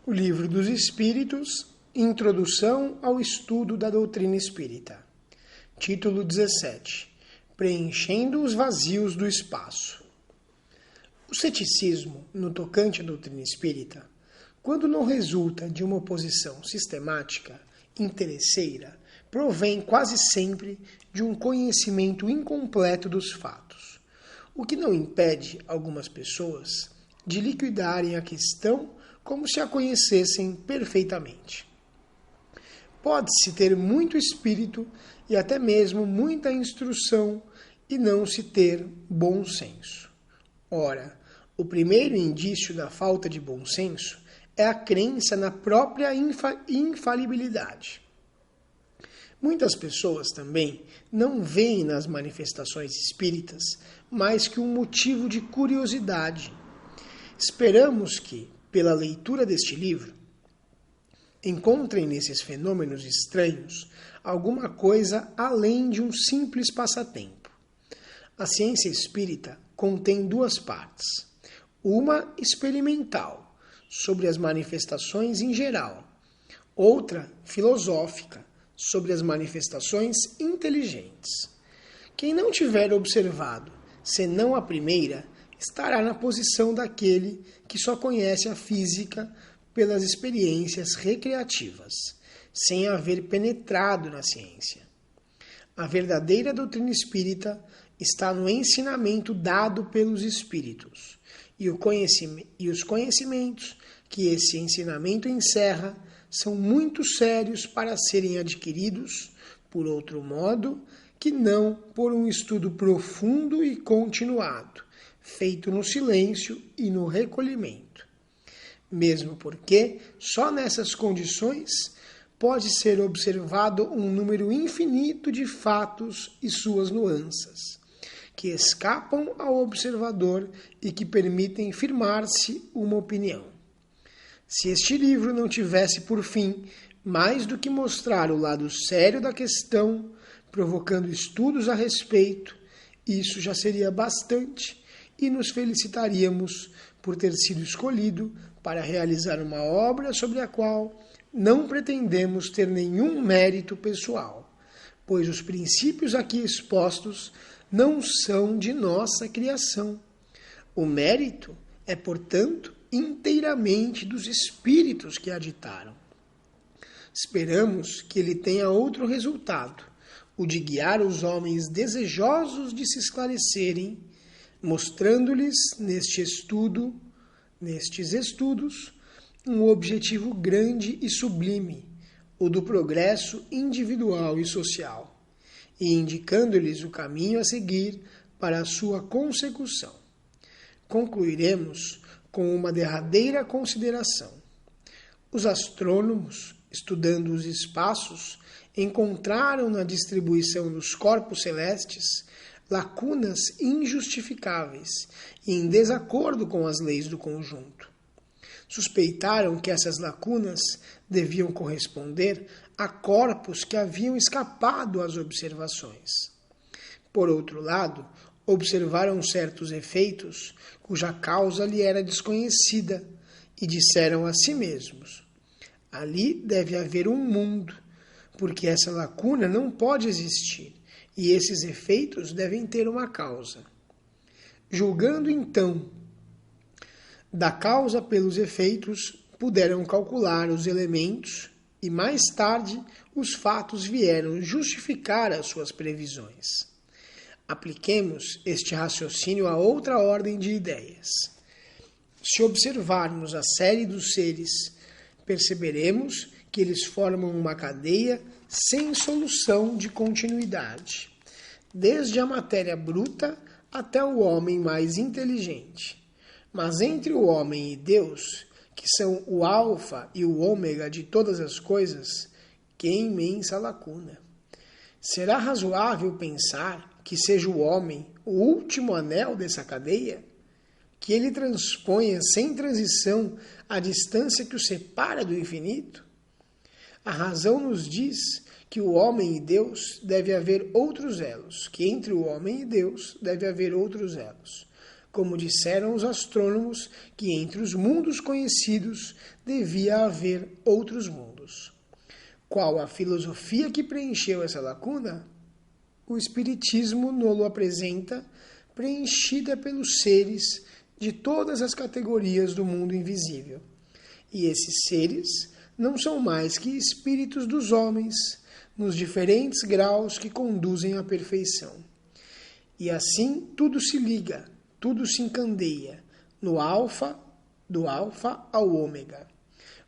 O Livro dos Espíritos, Introdução ao Estudo da Doutrina Espírita. Título 17. Preenchendo os vazios do espaço. O ceticismo, no tocante à doutrina espírita, quando não resulta de uma oposição sistemática, interesseira, provém quase sempre de um conhecimento incompleto dos fatos, o que não impede algumas pessoas de liquidarem a questão como se a conhecessem perfeitamente. Pode-se ter muito espírito e até mesmo muita instrução e não se ter bom senso. Ora, o primeiro indício da falta de bom senso é a crença na própria infalibilidade. Muitas pessoas também não veem nas manifestações espíritas mais que um motivo de curiosidade. Esperamos que, pela leitura deste livro, encontrem nesses fenômenos estranhos alguma coisa além de um simples passatempo. A ciência espírita contém duas partes. Uma experimental, sobre as manifestações em geral. Outra filosófica, sobre as manifestações inteligentes. Quem não tiver observado, senão a primeira, estará na posição daquele que só conhece a física pelas experiências recreativas, sem haver penetrado na ciência. A verdadeira doutrina espírita está no ensinamento dado pelos espíritos, e os conhecimentos que esse ensinamento encerra são muito sérios para serem adquiridos, por outro modo, que não por um estudo profundo e continuado, feito no silêncio e no recolhimento. Mesmo porque, só nessas condições, pode ser observado um número infinito de fatos e suas nuances, que escapam ao observador e que permitem firmar-se uma opinião. Se este livro não tivesse por fim mais do que mostrar o lado sério da questão, provocando estudos a respeito, isso já seria bastante e nos felicitaríamos por ter sido escolhido para realizar uma obra sobre a qual não pretendemos ter nenhum mérito pessoal, pois os princípios aqui expostos não são de nossa criação. O mérito é, portanto, inteiramente dos espíritos que a ditaram. Esperamos que ele tenha outro resultado, o de guiar os homens desejosos de se esclarecerem, mostrando-lhes nestes estudos, um objetivo grande e sublime, o do progresso individual e social, e indicando-lhes o caminho a seguir para a sua consecução. Concluiremos com uma derradeira consideração. Os astrônomos, estudando os espaços, encontraram na distribuição dos corpos celestes lacunas injustificáveis e em desacordo com as leis do conjunto. Suspeitaram que essas lacunas deviam corresponder a corpos que haviam escapado às observações. Por outro lado, observaram certos efeitos cuja causa lhe era desconhecida e disseram a si mesmos: ali deve haver um mundo, porque essa lacuna não pode existir e esses efeitos devem ter uma causa. Julgando então da causa pelos efeitos, puderam calcular os elementos e mais tarde os fatos vieram justificar as suas previsões. Apliquemos este raciocínio a outra ordem de ideias. Se observarmos a série dos seres, perceberemos que eles formam uma cadeia sem solução de continuidade, desde a matéria bruta até o homem mais inteligente. Mas entre o homem e Deus, que são o alfa e o ômega de todas as coisas, que imensa lacuna! Será razoável pensar que seja o homem o último anel dessa cadeia? Que ele transponha sem transição a distância que o separa do infinito? A razão nos diz que o homem e Deus deve haver outros elos, que entre o homem e Deus deve haver outros elos. como disseram os astrônomos que entre os mundos conhecidos devia haver outros mundos. Qual a filosofia que preencheu essa lacuna? O Espiritismo nos apresenta preenchida pelos seres de todas as categorias do mundo invisível. E esses seres não são mais que espíritos dos homens, nos diferentes graus que conduzem à perfeição. E assim tudo se liga, tudo se encandeia, no alfa, do alfa ao ômega.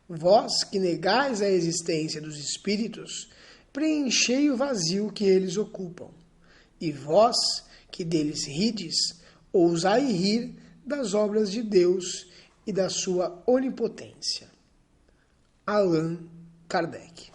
Vós que negais a existência dos espíritos, preenchei o vazio que eles ocupam. E vós que deles rides, ousai rir das obras de Deus e da sua onipotência. Allan Kardec.